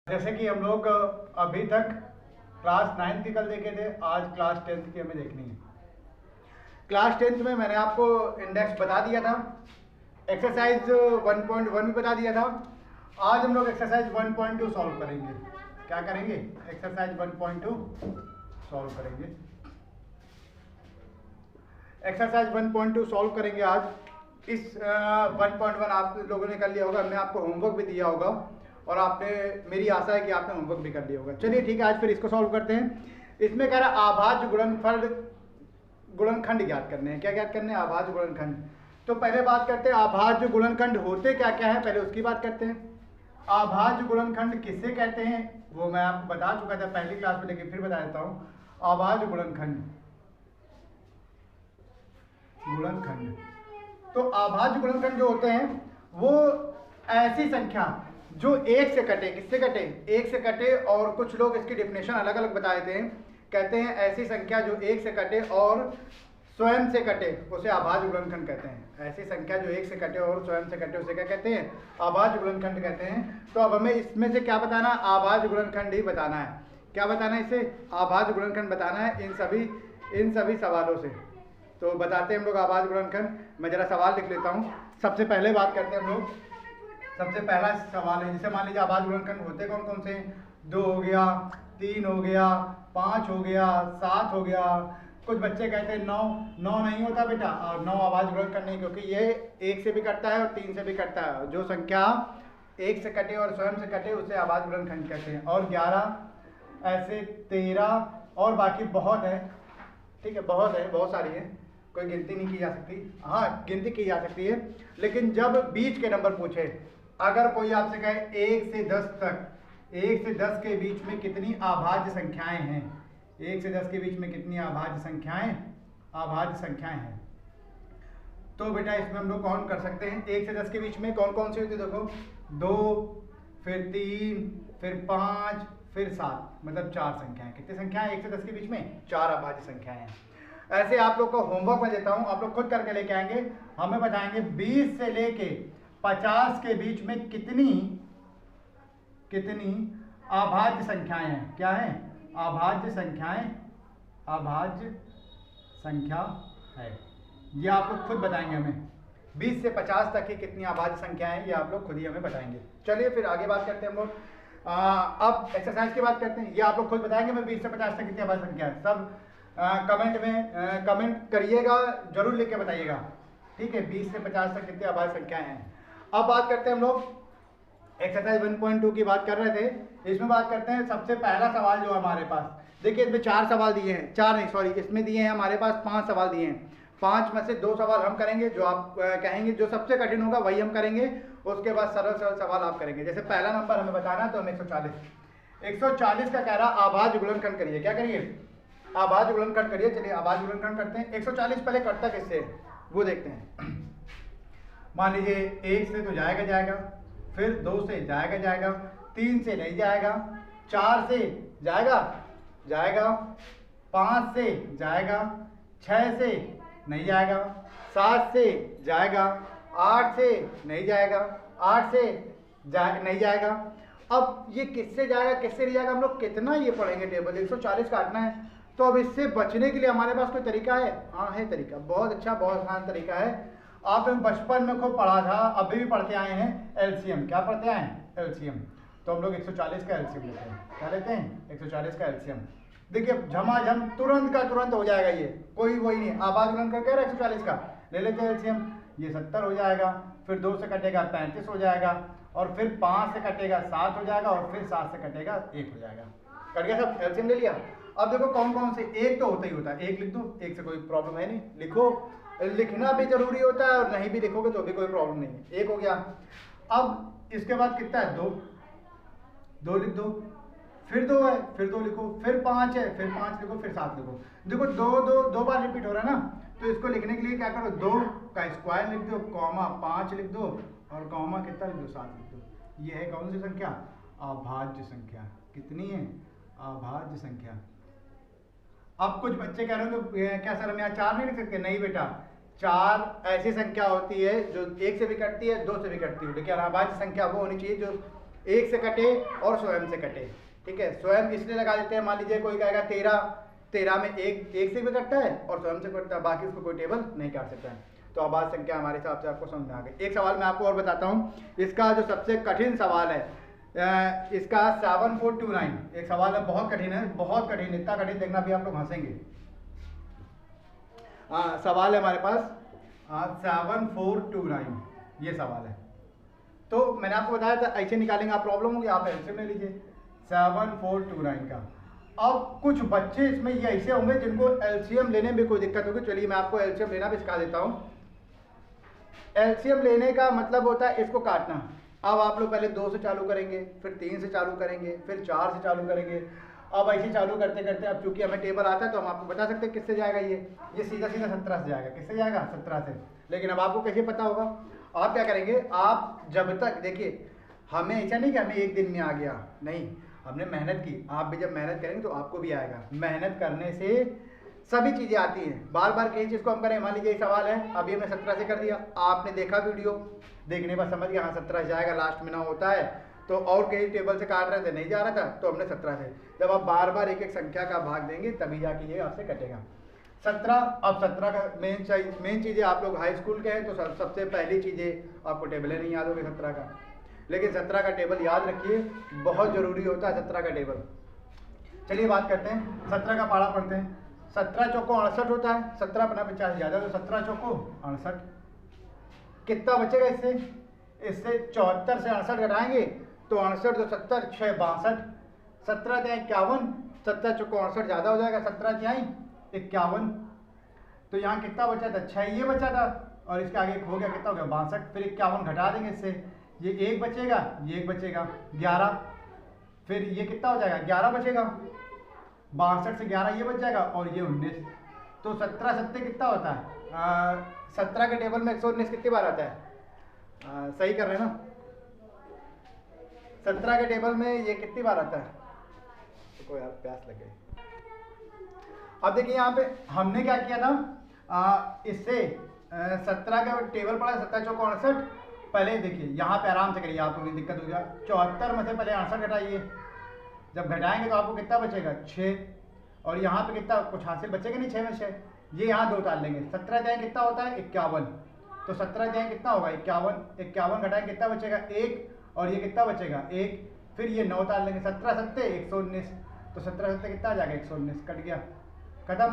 जैसे कि हम लोग अभी तक क्लास 9th की कल देखे थे, आज क्लास 10th की हमें देखनी है। क्लास 10th में मैंने आपको इंडेक्स बता दिया था, एक्सरसाइज 1.1 भी बता दिया था। आज हम लोग एक्सरसाइज 1.2 सॉल्व करेंगे। क्या करेंगे? एक्सरसाइज 1.2 सॉल्व करेंगे। एक्सरसाइज 1.2 सॉल्व करेंगे आज। इस 1.1 आप लोगों ने कर लिया होगा, हमने आपको होमवर्क भी दिया होगा और आपने, मेरी आशा है कि आपने होमवर्क भी कर लिया होगा। चलिए ठीक है, आज फिर इसको सॉल्व करते हैं। इसमें कह रहा है अभाज्य गुणनखंड ज्ञात करने हैं। क्या ज्ञात करने हैं? अभाज्य गुणनखंड। तो पहले बात करते हैं अभाज्य गुणनखंड होते क्या क्या है, पहले उसकी बात करते हैं। अभाज्य गुणनखंड किससे कहते हैं वो मैं आपको बता चुका था पहली क्लास में, लेकिन फिर बता देता हूं। अभाज्य गुणनखंड तो अभाज्य गुणनखंड जो होते हैं वो ऐसी संख्या जो एक से कटे। किससे कटे? एक से कटे। और कुछ लोग इसकी डेफिनेशन अलग अलग बता देते हैं, कहते हैं ऐसी संख्या जो एक से कटे और स्वयं से कटे उसे अभाज्य गुणनखंड कहते हैं। ऐसी संख्या जो एक से कटे और स्वयं से कटे उसे क्या कहते हैं? अभाज्य गुणनखंड कहते हैं। तो अब हमें इसमें से क्या बताना? अभाज्य गुणनखंड ही बताना है। क्या बताना है? इसे अभाज्य गुणनखंड बताना है इन सभी सवालों से। तो बताते हैं हम लोग अभाज्य गुणनखंड। मैं जरा सवाल लिख लेता हूँ। सबसे पहले बात करते हैं हम लोग। सबसे पहला सवाल है, जैसे मान लीजिए अभाज्य गुणनखंड होते कौन कौन से? 2 हो गया, 3 हो गया, 5 हो गया, 7 हो गया। कुछ बच्चे कहते हैं 9 नहीं होता बेटा, और 9 अभाज्य गुणनखंड नहीं, क्योंकि ये 1 से भी कटता है और 3 से भी कटता है। जो संख्या 1 से कटे और स्वयं से कटे उसे अभाज्य गुणनखंड कहते हैं। और 11 ऐसे 13 और बाकी बहुत है। ठीक है, बहुत है, बहुत सारी है, कोई गिनती नहीं की जा सकती। हाँ, गिनती की जा सकती है, लेकिन जब बीच के नंबर पूछे, अगर कोई आपसे कहे 1 से 10 तक, 1 से 10 के बीच में कितनी अभाज्य संख्याएं हैं, 1 से 10 के बीच में कितनी अभाज्य संख्याएं हैं, तो बेटा इसमें हम लोग कौन कर सकते हैं? 1 से 10 के बीच में कौन कौन सी होती है? देखो, 2, फिर 3, फिर 5, फिर 7, मतलब 4 संख्याएं। कितनी संख्याएं 1 से 10 के बीच में? 4 अभाज्य संख्याएं हैं। ऐसे आप लोग को होमवर्क में देता हूं, आप लोग खुद करके लेके आएंगे। हमें बताएंगे 20 से लेके 50 के बीच में कितनी अभाज्य संख्याएं हैं। क्या है? अभाज्य संख्या है। ये आप लोग खुद बताएंगे हमें। 20 से 50 तक की कितनी अभाज्य संख्याएं हैं, ये आप लोग खुद ही हमें बताएंगे। चलिए फिर आगे बात करते हैं हम लोग। अब एक्सरसाइज की बात करते हैं। ये आप लोग खुद बताएंगे मैं 20 से 50 तक कितनी अभाज्य संख्या है। सब कमेंट में कमेंट करिएगा, जरूर लिख के बताइएगा। ठीक है, 20 से 50 तक कितनी अभाज्य संख्याएं हैं। अब बात करते हैं हम लोग एक्सरसाइज 1.2 की बात कर रहे थे। इसमें बात करते हैं सबसे पहला सवाल जो हमारे पास, देखिए इसमें 4 सवाल दिए हैं, 4 नहीं सॉरी, इसमें दिए हैं हमारे पास 5 सवाल दिए हैं। 5 में से 2 सवाल हम करेंगे, जो आप कहेंगे जो सबसे कठिन होगा वही हम करेंगे। उसके बाद सरल सरल सवाल आप करेंगे। जैसे पहला नंबर हमें बताना, तो हम 140 का कह रहा अभाज्य गुणनखंड करिए। क्या करिए? अभाज्य गुणनखंड करिए। चलिए अभाज्य गुणनखंड करते हैं। 140 पहले कटता किससे वो देखते हैं। मान लीजिए 1 से तो जाएगा, फिर 2 से जाएगा, 3 से नहीं जाएगा, 4 से जाएगा, 5 से जाएगा, 6 से नहीं जाएगा, 7 से जाएगा, 8 से नहीं जाएगा, 8 से नहीं जाएगा। अब ये किससे जाएगा किससे नहीं जाएगा, हम लोग कितना ये पढ़ेंगे टेबल। 140 काटना है, तो अब इससे बचने के लिए हमारे पास कोई तरीका है? हाँ है तरीका, बहुत अच्छा, बहुत आसान तरीका है। आपने बचपन में खूब पढ़ा था, अभी भी पढ़ते आए हैं, एलसीएम। क्या पढ़ते आए हैं? एलसीएम। तो हम लोग 140 का एलसीएम लेते हैं। क्या लेते हैं? 140 का एलसीएम। देखिए झमाझम तुरंत का तुरंत हो जाएगा, ये कोई वही नहीं। अभाज्य गुणनखंड कह रहा है 140 का, ले लेते हैं एलसीएम। ये 70 हो जाएगा, फिर 2 से कटेगा 35 हो जाएगा, और फिर 5 से कटेगा 7 हो जाएगा, और फिर 7 से कटेगा 1 हो जाएगा। कट गया सब, एलसीएम ले लिया। अब देखो कौन कौन से, एक तो होता ही होता है, एक लिख दो, एक से कोई प्रॉब्लम है नहीं, लिखो। लिखना भी जरूरी होता है और नहीं भी लिखोगे तो भी कोई प्रॉब्लम नहीं है। एक हो गया। अब इसके बाद कितना है? 2 लिख दो, फिर 2 है, फिर 2 लिखो, फिर 5 है, फिर 5 लिखो, फिर 7 लिखो। देखो 2 बार रिपीट हो रहा है ना, तो इसको लिखने के लिए क्या करो, 2 का स्क्वायर लिख दो, कॉमा 5 लिख दो, और कॉमा कितना लिख दो? 7 लिख दो। ये है कौन सी संख्या? अभाज्य संख्या। कितनी है? अभाज्य संख्या। अब कुछ बच्चे कह रहे होंगे क्या सर हम यहाँ 4 नहीं लिख सकते? नहीं बेटा, 4 ऐसी संख्या होती है जो 1 से भी कटती है, 2 से भी कटती है, लेकिन अभाज्य संख्या वो होनी चाहिए जो एक से कटे और स्वयं से कटे, ठीक है। स्वयं इसलिए लगा देते हैं, मान लीजिए कोई कहेगा 13 में एक से भी कटता है और स्वयं से कटता है, बाकी उसको कोई टेबल नहीं काट सकता है। तो आभाज्य संख्या हमारे हिसाब से आपको समझ में आ गई। एक सवाल मैं आपको और बताता हूँ, इसका जो सबसे कठिन सवाल है इसका 7429, एक सवाल है बहुत कठिन है, बहुत कठिन, इतना कठिन देखना भी आप लोग हंसेंगे। सवाल है हमारे पास 7429, ये सवाल है। तो मैंने आपको बताया था ऐसे निकालेंगे आप, प्रॉब्लम होगी आप एलसीएम ले लीजिए 7429 का। अब कुछ बच्चे इसमें ये ऐसे होंगे जिनको एलसीएम लेने में कोई दिक्कत होगी। चलिए मैं आपको एलसीएम लेना भी सिखा देता हूँ। एलसीएम लेने का मतलब होता है इसको काटना। अब आप लोग पहले 2 से चालू करेंगे, फिर 3 से चालू करेंगे, फिर 4 से चालू करेंगे। अब ऐसे चालू करते करते अब चूंकि हमें टेबल आता है तो हम आपको बता सकते हैं किससे जाएगा, ये सीधा सीधा 17 से जाएगा। किससे जाएगा? 17 से। लेकिन अब आपको कैसे पता होगा? आप क्या करेंगे, आप जब तक देखिए, हमें ऐसा नहीं कि हमें एक दिन में आ गया, नहीं, हमने मेहनत की। आप भी जब मेहनत करेंगे तो आपको भी आएगा। मेहनत करने से सभी चीज़ें आती हैं। बार बार किसी चीज़ को हम करें, मान लीजिए सवाल है, अभी हमने 17 से कर दिया, आपने देखा वीडियो, देखने पर समझ गया हाँ 17 से जाएगा, लास्ट में ना होता है तो और कहीं टेबल से काट रहे थे, नहीं जा रहा था तो हमने 17 से। जब आप बार बार एक एक संख्या का भाग देंगे तभी जाके ये आपसे कटेगा 17। अब 17 का मेन चीज़ें, आप लोग हाई स्कूल के हैं तो सबसे पहली चीज़ें आपको टेबलें नहीं याद होगी 17 का, लेकिन 17 का टेबल याद रखिए, बहुत ज़रूरी होता है 17 का टेबल। चलिए बात करते हैं 17 का पारा पढ़ते हैं। 17 चौको 68 होता है, 17 अपना 50 ज़्यादा, तो 17 चौको 68। कितना बचेगा इससे? इससे 74 से 68 घटाएंगे तो 68 तो 70, 6 62, 17 तिहाई 51, 17 चौको 68 ज़्यादा हो जाएगा, 17 तिहाई 51। तो यहाँ कितना बचा था? 6 ये बचा था और इसके आगे हो गया, कितना हो गया? 62। फिर 51 घटा देंगे इससे, ये 1 बचेगा, ये 1 बचेगा, 11। फिर ये कितना हो जाएगा? 11 बचेगा, 62 से 11 ये बच जाएगा और ये 19। तो 17 सत्ते कितना होता है? 17 के टेबल में 119 कितनी बार आता है? सही कर रहे हैं ना? 17 के टेबल में ये कितनी बार आता है? तो कोई यार प्यास लगे। अब देखिए यहाँ पे हमने क्या किया था, इससे 17 का टेबल पड़ा, 17 चौको 68। पहले देखिए यहाँ पे आराम से करिए, आपको भी दिक्कत हो गया। 74 में से पहले 68 घटाइए, जब घटाएंगे तो आपको कितना बचेगा? 6। और यहाँ पे कितना कुछ हासिल बचेगा नहीं, 6 में 6, ये यहाँ 2 डाल लेंगे। 17 तिहाई कितना होता है? 51। तो 17 तिहाई कितना होगा? 51। 51 घटाएंगे कितना बचेगा? 1। और ये कितना बचेगा? 1। फिर ये 9 डाल लेंगे, 17 सत्ते 119। तो 17 सत्ते कितना आ जाएगा? 119, कट गया, खत्म।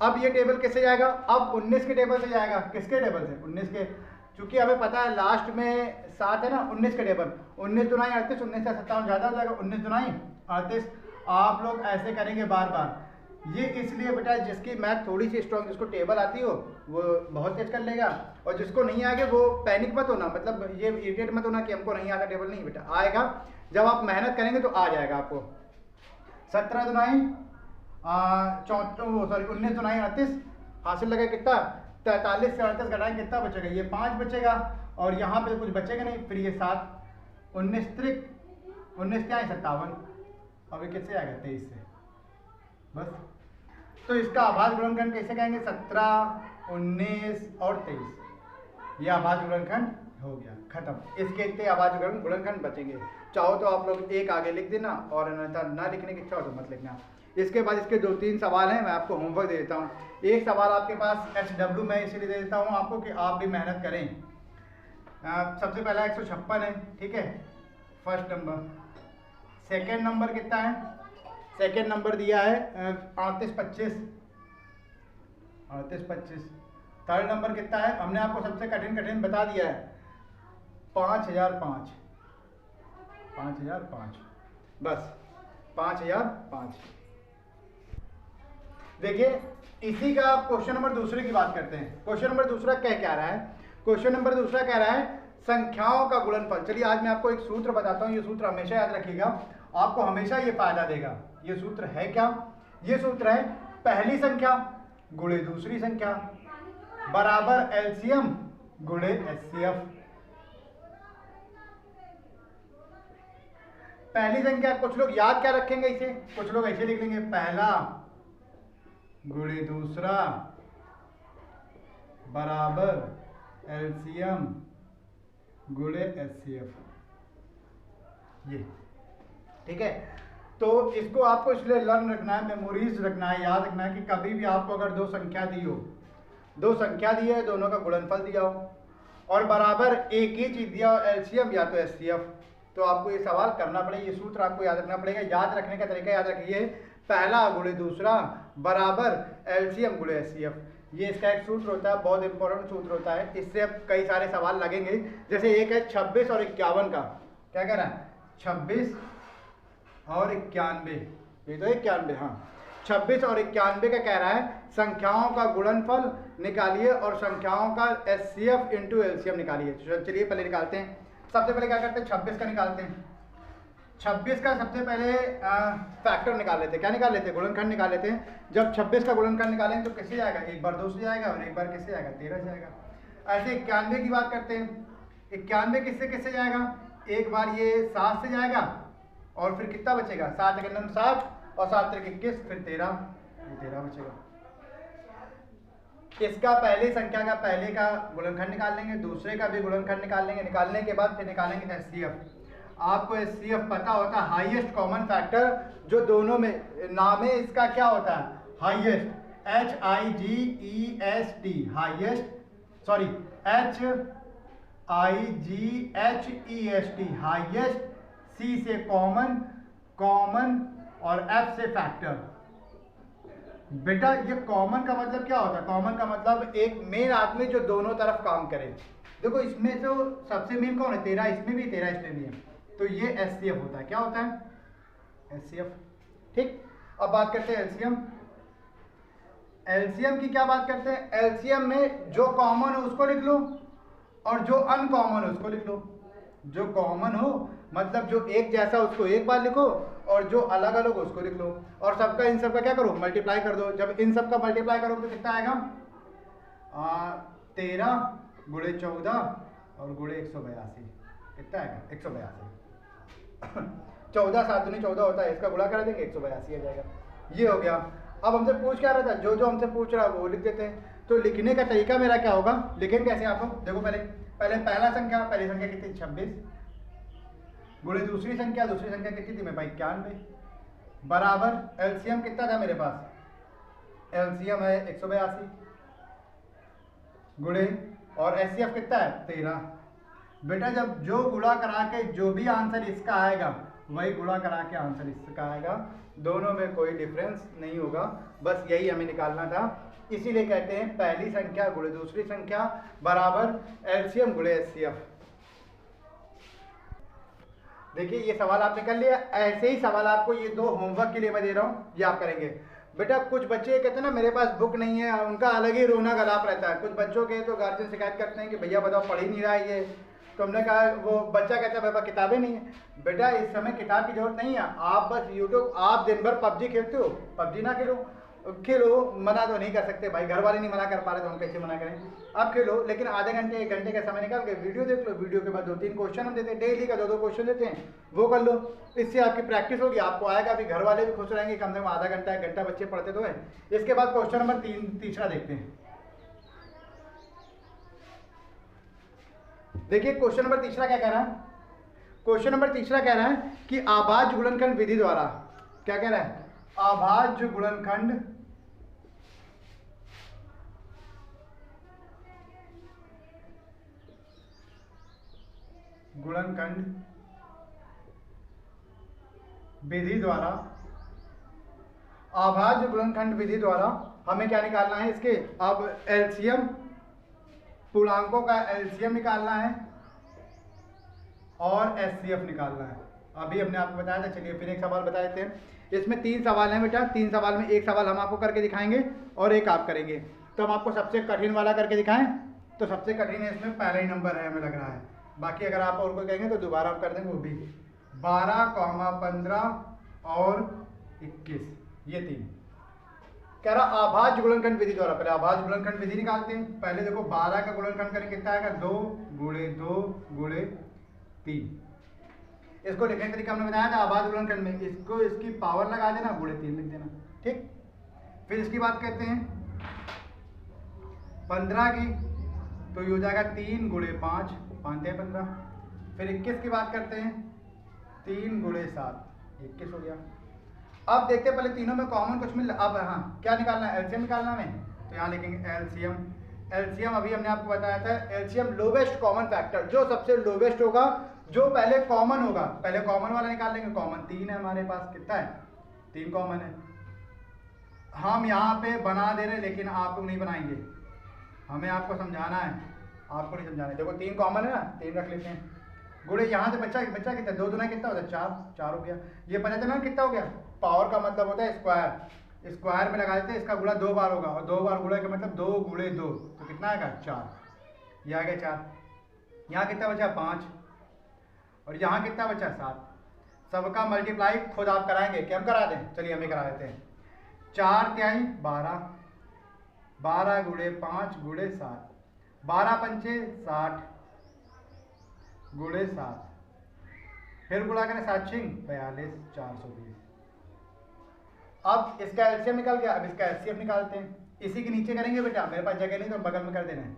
अब ये टेबल किससे जाएगा? अब 19 के टेबल से जाएगा। किसके टेबल से? 19 के। चूंकि हमें पता है लास्ट में 7 है ना, 19 के टेबल, 19 दुनाई 38, 19 से 57 ज़्यादा हो जाएगा, 19 दुनाई 38। आप लोग ऐसे करेंगे बार बार, ये इसलिए बेटा जिसकी मैथ थोड़ी सी स्ट्रॉन्ग, जिसको टेबल आती हो वो बहुत तेज कर लेगा, और जिसको नहीं आएगा वो पैनिक मत होना, मतलब ये इरिटेट मत होना कि हमको नहीं आता टेबल, नहीं बेटा आएगा। जब आप मेहनत करेंगे तो आ जाएगा आपको। 17 दुनाई 19 दुनाई 38, हासिल लगा कितना? 43 से 38 घटाएंगे कितना बचेगा? ये 5 बचेगा और यहाँ पे कुछ बचेगा नहीं, फिर ये 7, 19 त्रिक 19 क्या है? 57। और ये किससे आएगा? 23 से, बस। तो इसका आभाज्य गुणनखंड कैसे कहेंगे? 17, 19 और 23, ये आभाज्य गुणनखंड हो गया, खत्म। इसके इतने आभाज्य गुणनखंड बचेंगे। चाहो तो आप लोग एक आगे लिख देना, और अन्यथा ना लिखने की इच्छा हो तो मत लिखना। इसके बाद इसके 2-3 सवाल हैं, मैं आपको होमवर्क दे देता हूँ। एक सवाल आपके पास HW में इसलिए दे देता हूँ आपको कि आप भी मेहनत करें। सबसे पहला 156 है, ठीक है, फर्स्ट नंबर। सेकेंड नंबर कितना है? सेकेंड नंबर दिया है 38-25, 38-25। थर्ड नंबर कितना है? हमने आपको सबसे कठिन बता दिया है, 5005, 5005, बस 5005। देखिए इसी का क्वेश्चन नंबर दूसरे की बात करते हैं। क्वेश्चन नंबर दूसरा क्या रहा है? क्वेश्चन नंबर दूसरा कह रहा है संख्याओं का गुणनफल। चलिए आज मैं आपको एक सूत्र बताता हूँ, ये सूत्र हमेशा याद रखिएगा, आपको हमेशा ये फायदा देगा। ये सूत्र है क्या? ये सूत्र है पहली संख्या गुणे दूसरी संख्या बराबर एलसीएम गुणे एचसीएफ। पहली संख्या, कुछ लोग याद क्या रखेंगे इसे, कुछ लोग ऐसे लिख लेंगे, पहला गुणे दूसरा बराबर एलसीएम गुणे एचसीएफ। ये, ठीक है। तो इसको आपको इसलिए लर्न रखना है, मेमोरीज रखना है, याद रखना है कि कभी भी आपको अगर दो संख्या दी हो, दो संख्या दी है, दोनों का गुणनफल दिया हो और बराबर एक ही चीज दिया हो, एलसीएम या तो एचसीएफ, तो आपको ये सवाल करना पड़ेगा, ये सूत्र आपको याद रखना पड़ेगा। याद रखने का तरीका याद रखिए, पहला गुणे दूसरा बराबर एलसीएम गुणे एचसीएफ, ये इसका एक सूत्र होता है, बहुत इंपॉर्टेंट सूत्र होता है। इससे अब कई सारे सवाल लगेंगे, जैसे एक है 26 और 51 का, क्या कह रहा है 26 और 91, ये तो 91, हाँ 26 और 91 का कह रहा है संख्याओं का गुणनफल निकालिए और संख्याओं का एचसीएफ इंटू एलसीएम निकालिए। चलिए पहले निकालते हैं। सबसे पहले क्या करते हैं, 26 का निकालते हैं। 26 का सबसे पहले फैक्टर निकाल लेते हैं, क्या निकाल लेते हैं, गुणनखंड निकाल लेते हैं। जब 26 का गुणनखंड निकालेंगे तो किससे जाएगा, एक बार 2 से जाएगा और एक बार किससे जाएगा, 13 से जाएगा। ऐसे 91 की बात करते हैं, 91 किससे किससे जाएगा, एक बार ये 7 से जाएगा और फिर कितना बचेगा, 7 एक 7 और 7 3 21, फिर 13, ये 13 बचेगा। इसका पहले संख्या का पहले का गुणनखंड निकाल लेंगे, दूसरे का भी गुणनखंड निकाल लेंगे, निकालने के बाद फिर निकालेंगे एचसीएफ। आपको एचसीएफ पता होता है, हाईएस्ट कॉमन फैक्टर, जो दोनों में नाम है इसका क्या होता है, highest, HIGEST, highest, sorry HIGHEST, highest, C से कॉमन, कॉमन और F से फैक्टर। बेटा ये कॉमन का मतलब क्या होता है, कॉमन का मतलब एक मेन आदमी जो दोनों तरफ काम करे। देखो इसमें तो सबसे मेन कौन है, 13 इसमें भी 13 इसमें भी है, तो ये एचसीएफ होता है। क्या होता है, एचसीएफ, ठीक। अब बात करते हैं एलसीएम। एलसीएम की क्या बात करते हैं, एलसीएम में जो कॉमन हो उसको लिख लो और जो अनकॉमन हो उसको लिख लो। जो कॉमन हो मतलब जो एक जैसा उसको एक बार लिखो और जो अलग अलग हो उसको लिख लो, और सबका इन सबका क्या करो, मल्टीप्लाई कर दो। जब इन सबका मल्टीप्लाई करोगे तो कितना आएगा, 13 गुणे 14 और गुणे 182, कितना आएगा 182। 14 7 दूनी 14 होता है, इसका गुणा करा देंगे 182 आ जाएगा। ये हो गया। अब हमसे पूछ क्या रहा था, जो जो हमसे पूछ रहा है वो लिख देते हैं। तो लिखने का तरीका मेरा क्या होगा, लिखेंगे कैसे आप लोग, देखो पहले पहला संख्या, पहली संख्या कितनी 26 गुणे दूसरी संख्या कितनी थी मेरे पास 91, बराबर एलसीएम कितना था मेरे पास, एलसीएम है 182 गुणे और एचसीएफ कितना है 13। बेटा जब जो गुणा करा के जो भी आंसर इसका आएगा वही गुणा करा के आंसर इसका आएगा, दोनों में कोई डिफरेंस नहीं होगा, बस यही हमें निकालना था। इसीलिए कहते हैं पहली संख्या गुणे दूसरी संख्या बराबर एलसीएम गुणे एचसीएफ। देखिए ये सवाल आपने कर लिया, ऐसे ही सवाल आपको ये 2 होमवर्क के लिए मैं दे रहा हूँ, ये आप करेंगे। बेटा कुछ बच्चे कहते हैं ना मेरे पास बुक नहीं है, उनका अलग ही रोना गलाप रहता है। कुछ बच्चों के तो गार्जियन शिकायत करते हैं कि भैया बताओ पढ़ ही नहीं रहा है ये, तो हमने कहा, वो बच्चा कहता है मेरे पास किताबें नहीं है। बेटा इस समय किताब की जरूरत नहीं है, आप बस यूट्यूब, आप दिन भर पबजी खेलते हो, पबजी ना खेलो, मना तो नहीं कर सकते भाई, घर वाले नहीं मना कर पा रहे तो हम कैसे मना करें। आप खेलो, लेकिन आधे घंटे 1 घंटे का समय निकाल के वीडियो देख लो, वीडियो के बाद 2-3 क्वेश्चन हम देते हैं, डेली का 2-2 क्वेश्चन देते हैं, वो कर लो। इससे आपकी प्रैक्टिस होगी, आपको आएगा भी, घर वाले भी खुश रहेंगे, कम से कम आधा घंटा 1 घंटा बच्चे पढ़ते तो है। इसके बाद क्वेश्चन नंबर 3 देखते हैं। देखिए क्वेश्चन नंबर 3 क्या कह रहा है, क्वेश्चन नंबर 3 कह रहा है कि अभाज्य गुणनखंड विधि द्वारा, क्या कह रहा है, अभाज्य गुणनखंड विधि द्वारा, अभाज्य गुणनखंड विधि द्वारा हमें क्या निकालना है इसके, अब एलसीएम, पूर्णांकों का एलसीएम निकालना है और एचसीएफ निकालना है। अभी हमने आपको बताया था, चलिए फिर एक सवाल बता देते हैं। इसमें 3 सवाल हैं बेटा, 3 सवाल में एक सवाल हम आपको करके दिखाएंगे और एक आप करेंगे। तो हम आपको सबसे कठिन वाला करके दिखाएं, तो सबसे कठिन है इसमें पहला ही नंबर है हमें लग रहा है, बाकी अगर आप और कोई कहेंगे तो दोबारा हम कर देंगे, वो भी 12, 15 और 21, ये 3 कह रहा अभाज्य गुणनखंड विधि द्वारा। पहले अभाज्य गुणनखंड विधि निकालते हैं। पहले देखो 12 का गुणनखंड करें कितना आएगा, 2 गुणे 2 गुणे 3। इसको लिखने का तरीका हमने बताया था अभाज्य गुणनखंड में, इसको इसकी पावर लगा देना, गुणे 3 लिख देना, ठीक। फिर इसकी बात करते हैं 15 की, तो ये हो जाएगा 3 गुणे 5, 5 है 15। फिर 21 की बात करते हैं 3 गुणे 7 21 हो गया। अब देखते हैं, पहले तीनों में कॉमन कुछ मिल, अब हाँ क्या निकालना है, एलसीएम निकालना है। तो यहाँ लिखेंगे एलसीएम। एलसीएम अभी हमने आपको बताया था, एलसीएम लोवेस्ट कॉमन फैक्टर, जो सबसे लोवेस्ट होगा, जो पहले कॉमन होगा, पहले कॉमन वाला निकाल लेंगे। कॉमन 3 है हमारे पास, कितना है 3 कॉमन है। हम यहाँ पे बना दे रहे हैं लेकिन आप लोग नहीं बनाएंगे, हमें आपको समझाना है, आपको नहीं समझाना है। देखो 3 कॉमन है ना, 3 रख लेते हैं। गुणे यहाँ से बच्चा कितना, 2 दूना कितना होता है 4, 4 हो गया। ये पता चला कितना हो गया, पावर का मतलब होता है स्क्वायर, स्क्वायर में लगा देते हैं, इसका गुणा 2 बार होगा, और 2 बार गुणा का मतलब 2 गुणे 2, तो कितना आएगा 4। ये आ गया 4। यहाँ कितना बचा 5, और यहाँ कितना बचा 7। सबका मल्टीप्लाई खुद आप कराएंगे कि हम करा दें, चलिए हमें करा देते हैं। 4 तिहाई 12, 12 गुणे 5 गुणे 7, 12 पंचे 60 गुणे 7, फिर गुणा करें 7 छिंग 42, 420। अब इसका एलसीएम निकल गया, अब इसका एचसीएफ निकालते हैं। इसी के नीचे करेंगे बेटा, मेरे पास जगह नहीं तो बगल में कर देना है।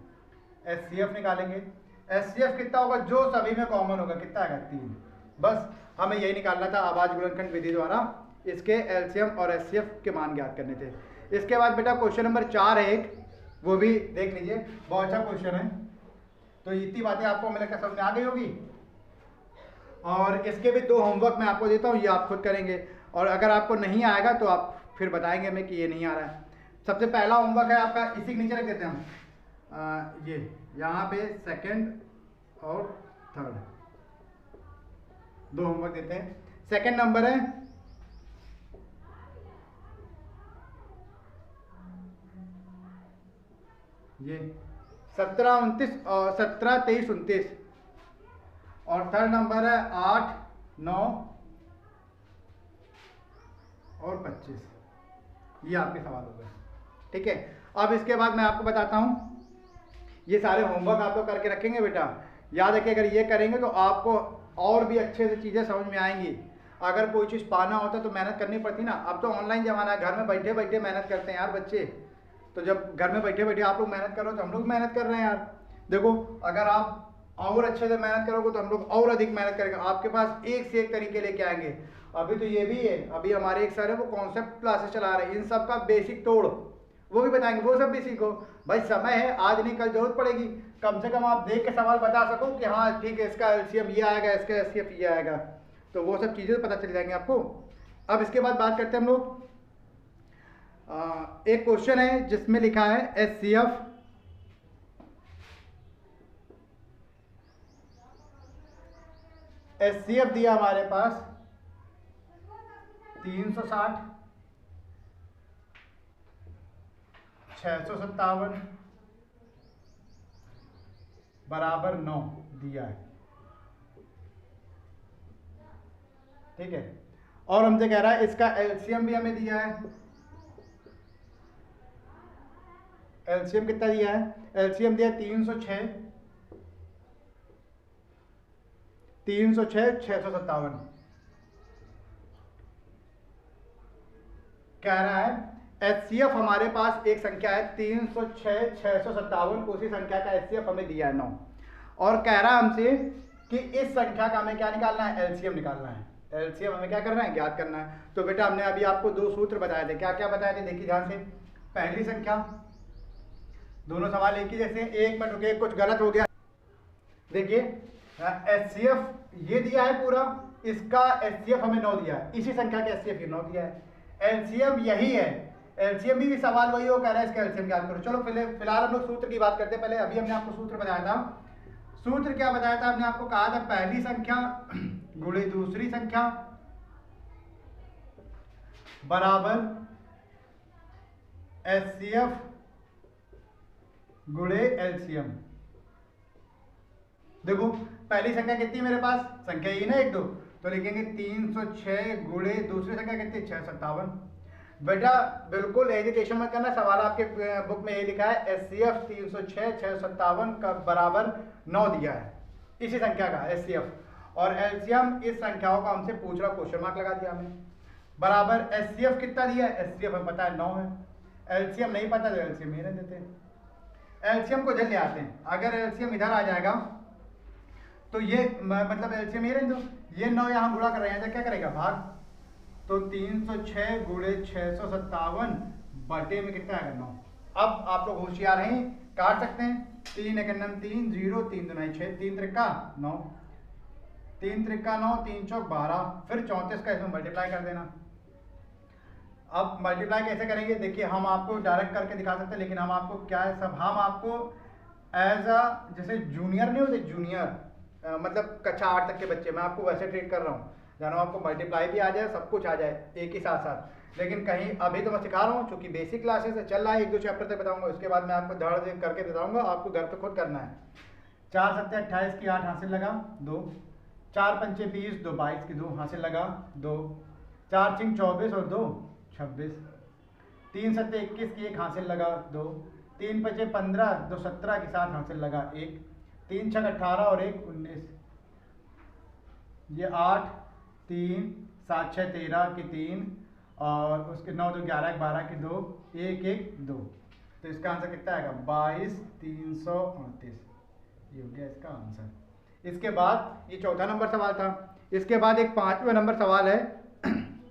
एचसीएफ निकालेंगे। एचसीएफ कितना होगा, जो सभी में कॉमन होगा, कितना आएगा 3। बस हमें यही निकालना था आवाज गुणनखंड विधि द्वारा, इसके एलसीएम और एचसीएफ के मान ज्ञात करने थे। इसके बाद बेटा क्वेश्चन नंबर 4 है एक, वो भी देख लीजिए, बहुत अच्छा क्वेश्चन है। तो इतनी बातें आपको हमें लगता है समझ में आ गई होगी। और इसके भी 2 होमवर्क मैं आपको देता हूँ, ये आप खुद करेंगे, और अगर आपको नहीं आएगा तो आप फिर बताएंगे हमें कि ये नहीं आ रहा है। सबसे पहला होमवर्क है आपका, इसी के नीचे रख देते हैं हम, ये यहाँ पे सेकंड और थर्ड 2 होमवर्क देते हैं। सेकंड नंबर है ये 17, 29 और 17, 23, 29, और थर्ड नंबर है 8, 9 और 25। ये आपके सवाल हो गए, ठीक है। अब इसके बाद मैं आपको बताता हूँ, ये सारे होमवर्क आप लोग करके रखेंगे बेटा। याद रखिए, अगर ये करेंगे तो आपको और भी अच्छे से चीज़ें समझ में आएंगी। अगर कोई चीज़ पाना होता तो मेहनत करनी पड़ती ना। अब तो ऑनलाइन ज़माना है, घर में बैठे बैठे मेहनत करते हैं यार बच्चे। तो जब घर में बैठे बैठे आप लोग मेहनत करो तो हम लोग मेहनत कर रहे हैं यार। देखो, अगर आप और अच्छे से मेहनत करोगे तो हम लोग और अधिक मेहनत करेंगे, आपके पास एक से एक तरीके लेके आएंगे। अभी तो ये भी है, अभी हमारे एक सर है वो कॉन्सेप्ट क्लासेस चला रहे हैं, इन सब का बेसिक तोड़ वो भी बताएंगे, वो सब भी सीखो भाई। समय है, आज नहीं कल जरूरत पड़ेगी। कम से कम आप देख के सवाल बता सको कि हाँ ठीक है, इसका एलसीएम ये आएगा, इसका एचसीएफ ये आएगा, तो वो सब चीज़ें पता चल जाएंगे आपको। अब इसके बाद बात करते हैं हम लोग, एक क्वेश्चन है जिसमें लिखा है एचसीएफ दिया हमारे पास 360, 657 बराबर 9 दिया है, ठीक है। और हमसे कह रहा है इसका एलसीएम भी हमें दिया है। एलसीएम कितना दिया है, एलसीएम दिया 306, 657। कह रहा है एचसीएफ हमारे पास एक संख्या है 306, 657, उसी संख्या का एचसीएफ हमें दिया है 9, और कह रहा है हमसे कि इस संख्या का हमें क्या निकालना है, एलसीएम निकालना है। एलसीएम हमें क्या करना है, ज्ञात करना है। तो बेटा हमने अभी आपको 2 सूत्र बताए थे, क्या क्या बताए थे, देखिए ध्यान से। पहली संख्या, दोनों सवाल एक ही जैसे, एक मिनट रुकिए, कुछ गलत हो गया। देखिए एचसीएफ ये दिया है पूरा, इसका एचसीएफ हमें 9 दिया है, इसी संख्या का एचसीएफ ये 9 दिया है। एलसीएम यही है, एलसीएम भी सवाल वही हो, कह रहा है इसका एलसीएम ज्ञात करो। चलो फिलहाल हम लोग सूत्र की बात करते हैं। पहले अभी हमने आपको सूत्र बताया था। सूत्र क्या बताया था, हमने आपको कहा था पहली संख्या गुणे दूसरी संख्या बराबर एचसीएफ गुणे एलसीएम। देखो पहली संख्या कितनी है मेरे पास, संख्या ये ना 1 2, तो लिखेंगे 306 गुणे दूसरी संख्या कितनी, 657। बेटा बिल्कुल हेजिटेशन मत करना, सवाल आपके बुक में ये लिखा है एचसीएफ 306, 657 का बराबर 9 दिया है, इसी संख्या का एचसीएफ, और एलसीएम इस संख्याओं का हमसे पूछ रहा, क्वेश्चन मार्क लगा दिया हमें। बराबर एचसीएफ कितना दिया है, एचसीएफ हमें पता है 9 है, एलसीएम नहीं पता तो एलसीएम ये देते हैं। एलसीएम को जल्द ले आते हैं। अगर एलसीएम इधर आ जाएगा तो ये मतलब एलसीएम ये रहने दो, ये 9 यहाँ गुणा कर रहे हैं तो क्या करेगा भाग, तो 306 गुणे 657 बटे में कितना आएगा 9। अब आप लोग होशियार हैं, काट सकते हैं, 3 1 3 0 3 2 6 3 त्रिका 9 3 त्रिका 9 3 चौक 12, फिर 34 का इसमें मल्टीप्लाई कर देना। अब मल्टीप्लाई कैसे करेंगे देखिए, हम आपको डायरेक्ट करके दिखा सकते हैं, लेकिन हम आपको क्या है सब हम आपको एज अ जैसे जूनियर नहीं होते, जूनियर मतलब कक्षा 8 तक के बच्चे, मैं आपको वैसे ट्रीट कर रहा हूँ, जानो आपको मल्टीप्लाई भी आ जाए, सब कुछ आ जाए एक ही साथ साथ। लेकिन कहीं अभी तो मैं सिखा रहा हूँ, चूंकि बेसिक क्लासेस है, चल रहा है, 1 2 चैप्टर तक बताऊंगा, उसके बाद मैं आपको धड़ दे करके बताऊंगा, आपको घर पे खुद करना है। 4 7 28 की 8 हासिल लगा 2, 4 5 20 2 22 की 2 हासिल लगा 2, 4 5 24 और 2 26, 3 7 21 की 1 हासिल लगा 2, 3 5 15 2 17 की 7 हासिल लगा 1, 3 6 18 और 1 19, ये 8 3 7 6 13 की 3 और उसके 9 2 11 12 की 2 1 1 2, तो इसका आंसर कितना आएगा 22 338, ये हो गया इसका आंसर। इसके बाद ये चौथा नंबर सवाल था। इसके बाद एक 5वां नंबर सवाल है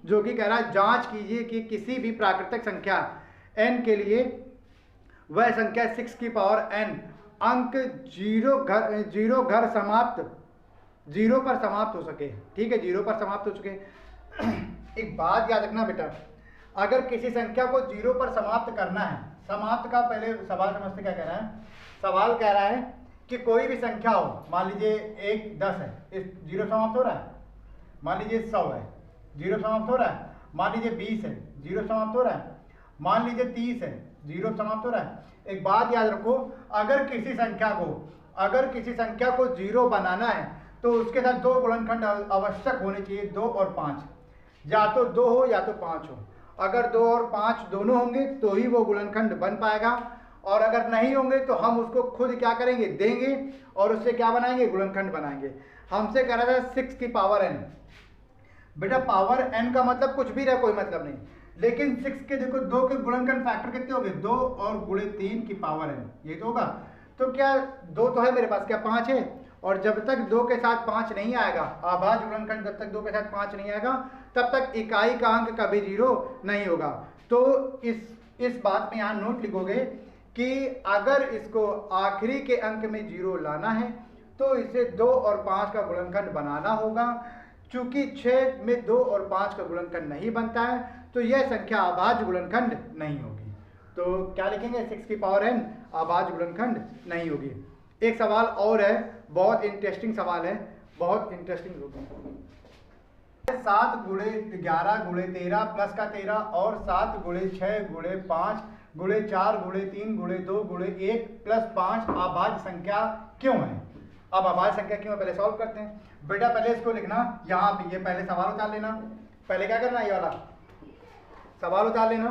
जो कि कह रहा है जांच कीजिए कि किसी भी प्राकृतिक संख्या n के लिए वह संख्या 6 की पावर n अंक 0 पर समाप्त हो सके। ठीक है, 0 पर समाप्त हो चुके। एक बात याद रखना बेटा, अगर किसी संख्या को 0 पर समाप्त करना है, समाप्त का पहले सवाल समझते क्या कह रहा है। सवाल कह रहा है कि कोई भी संख्या हो, मान लीजिए 1 10 है, इस 0 समाप्त हो रहा है। मान लीजिए 100 है, 0 समाप्त हो रहा है। मान लीजिए 20 है, 0 समाप्त हो रहा है। मान लीजिए 30 है, 0 समाप्त हो रहा है। एक बात याद रखो, अगर किसी संख्या को 0 बनाना है तो उसके साथ 2 गुणनखंड आवश्यक होने चाहिए, 2 और 5, या तो 2 हो या तो 5 हो। अगर 2 और 5 दोनों होंगे तो ही वो गुणनखंड बन पाएगा, और अगर नहीं होंगे तो हम उसको खुद क्या करेंगे, देंगे और उससे क्या बनाएंगे, गुणनखंड बनाएंगे। हमसे कह रहा था 6 की पावर n। बेटा पावर n का मतलब कुछ भी रहे, कोई मतलब नहीं, लेकिन 6 के देखो 2 के गुणनखंड फैक्टर कितने हो गए, 2 और गुणे 3 की पावर n, ये तो होगा। तो क्या 2 तो है मेरे पास, क्या 5 है, और जब तक 2 के साथ 5 नहीं आएगा, आभाज्य गुणनखंड जब तक 2 के साथ 5 नहीं आएगा तब तक इकाई का अंक कभी 0 नहीं होगा। तो इस बात में यहाँ नोट लिखोगे कि अगर इसको आखिरी के अंक में 0 लाना है तो इसे 2 और 5 का गुणनखंड बनाना होगा। चूंकि 6 में 2 और 5 का गुणनखंड नहीं बनता है तो यह संख्या अभाज्य गुणनखंड नहीं होगी। तो क्या लिखेंगे, 6 की पावर n अभाज्य गुणनखंड नहीं होगी। एक सवाल और है, बहुत इंटरेस्टिंग सवाल है, बहुत इंटरेस्टिंग। 7 गुणे 11 गुणे 13 प्लस का 13 और 7 गुणे 6 गुणे 5 गुणे 4 गुणे 3 गुणे 2 गुणे 1 प्लस 5 अभाज्य संख्या क्यों है। अब अभाज्य संख्या क्यों है पहले सॉल्व करते हैं। बेटा पहले इसको लिखना, यहाँ पे ये पहले सवाल उतार लेना। पहले क्या करना, ये वाला सवाल उतार लेना।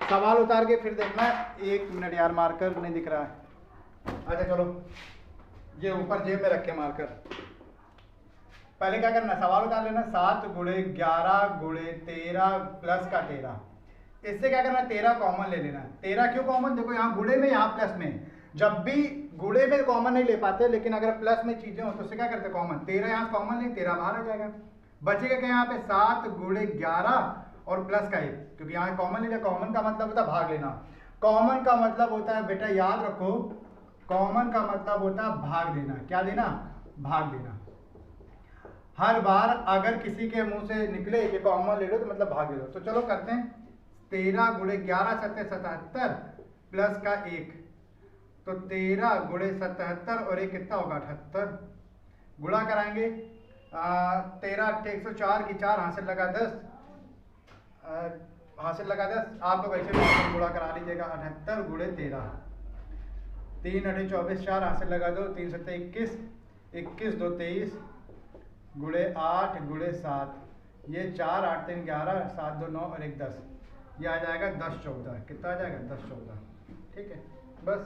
सवाल उतार के फिर देखना, 1 मिनट यार मार्कर नहीं दिख रहा है। अच्छा चलो, ये ऊपर जेब में रखे मार्कर। पहले क्या करना, सवाल उतार लेना, 7 गुणे 11 गुणे 13 प्लस का 13। इससे क्या करना, 13 कॉमन ले लेना। 13 क्यों कॉमन, देखो यहाँ गुणे में यहाँ प्लस में, जब भी गुणे में कॉमन नहीं ले पाते, लेकिन अगर प्लस में चीजें हो तो उससे क्या करते कॉमन, 13 यहाँ कॉमन ले, 13 बाहर आ जाएगा। बचेगा क्या यहाँ पे, 7 गुणे 11 और प्लस का 1, क्योंकि यहाँ कॉमन ले लिया। कॉमन का मतलब होता है भाग लेना। कॉमन का मतलब होता है बेटा याद रखो, कॉमन का मतलब होता है भाग देना। क्या देना, भाग देना। हर बार अगर किसी के मुंह से निकले कि कॉमन ले लो तो मतलब भाग लो। तो चलो करते हैं, 13 गुणे 11 7 77 प्लस का 1, तो 13 गुणे 77 और 1 कितना होगा 78। गुणा कराएंगे, 13 8 104 की 4 हासिल लगा 10, हासिल लगा 10। आप लोग ऐसे भी गुणा करा लीजिएगा। 78 गुणे 13, 3 8 24 4 हासिल लगा 2, 3 7 21 21 2 23 गुणे 8 गुणे 7, ये 4 8 3 11 7 2 9 और 1 10, ये आ जाएगा 10 14। कितना आ जाएगा 10 14। ठीक है, बस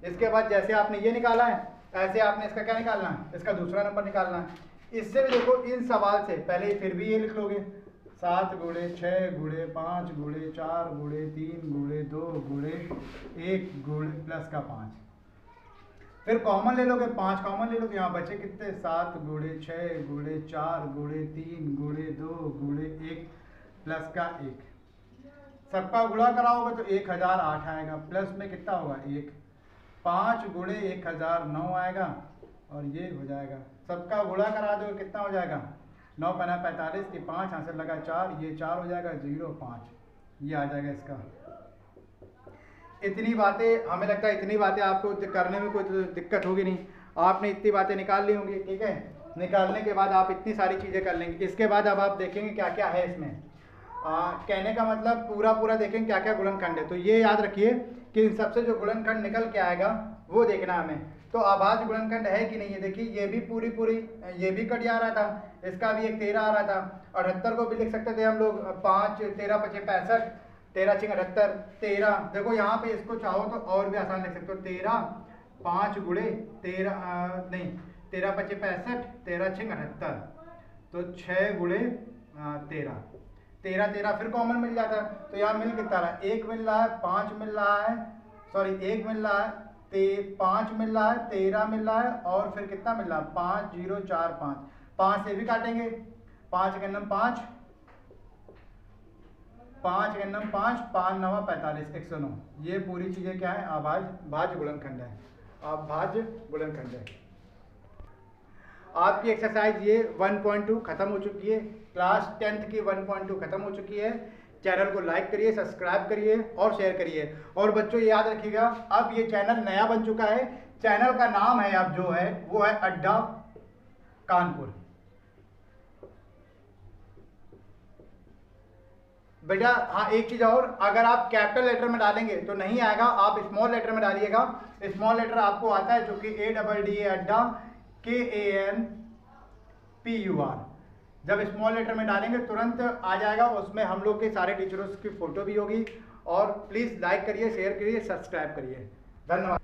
इसके बाद जैसे आपने ये निकाला है ऐसे आपने इसका क्या निकालना है, इसका दूसरा नंबर निकालना है। इससे भी देखो, इन सवाल से पहले फिर भी ये लिख लोगे, 7 गुणे 6 गुणे 5 गुणे 4 गुणे 3 गुणे 2 गुणे 1 गुणे प्लस का 5। फिर कॉमन ले लोगे, 5 कॉमन ले लोगे, यहाँ बचे कितने 7 गुणे 6 गुणे 4 गुणे 3 गुणे 2 गुणे 1 प्लस का 1। सबका गुणा कराओगे तो 1008 आएगा, प्लस में कितना होगा 1, 5 गुणे 1000 9 आएगा और ये हो जाएगा। सबका गुणा करा दो कितना हो जाएगा 9 5 45 की 5 यहाँ से लगा 4, ये 4 हो जाएगा 0 5, ये आ जाएगा इसका। इतनी बातें हमें लगता है इतनी बातें आपको करने में कोई दिक्कत होगी नहीं, आपने इतनी बातें निकाल ली होंगी, ठीक है। निकालने के बाद आप इतनी सारी चीज़ें कर लेंगे। इसके बाद अब आप देखेंगे क्या क्या है इसमें। कहने का मतलब पूरा देखेंगे क्या क्या गुणनखंड है। तो ये याद रखिए कि इन सबसे जो गुणनखंड निकल के आएगा वो देखना हमें। तो अभाज्य गुणनखंड है कि नहीं है, देखिए ये भी पूरी ये भी कट जा रहा था, इसका भी एक 13 आ रहा था। 78 को भी लिख सकते थे हम लोग 5 13 5 65, 13 6 78 13। देखो यहाँ पे इसको चाहो तो और भी आसान लिख सकते हो, 13 5 गुणे 13 नहीं 13 5 65 13 6 78, तो 6 गुणे 13 13 13 फिर कॉमन मिल जाता है। तो यहाँ मिल कितना रहा है, 1 मिल रहा है 5 मिल रहा है, सॉरी 1 मिल रहा है 5 मिल रहा है 13 मिल रहा है और फिर कितना मिल रहा है 5 0 4 5। 5 से भी काटेंगे, 5 के नम 5 5 के नम 5 5 9 45 109। ये पूरी चीजें क्या है अभाज्य गुणनखंड है, अभाज्य गुणनखंड है। आपकी एक्सरसाइज ये 1.2 खत्म हो चुकी है, क्लास 10th की 1.2 खत्म हो चुकी है। चैनल को लाइक करिए, सब्सक्राइब करिए और शेयर करिए। और बच्चों ये याद रखिएगा अब ये चैनल नया बन चुका है, चैनल का नाम है अब जो है वो है अड्डा कानपुर। बेटा हाँ एक चीज और, अगर आप कैपिटल लेटर में डालेंगे तो नहीं आएगा, आप स्मॉल लेटर में डालिएगा। स्मॉल लेटर आपको आता है जो कि ADDA अड्डा KANPUR। जब स्मॉल लेटर में डालेंगे तुरंत आ जाएगा, उसमें हम लोग के सारे टीचरों की फोटो भी होगी। और प्लीज़ लाइक करिए, शेयर करिए, सब्सक्राइब करिए। धन्यवाद।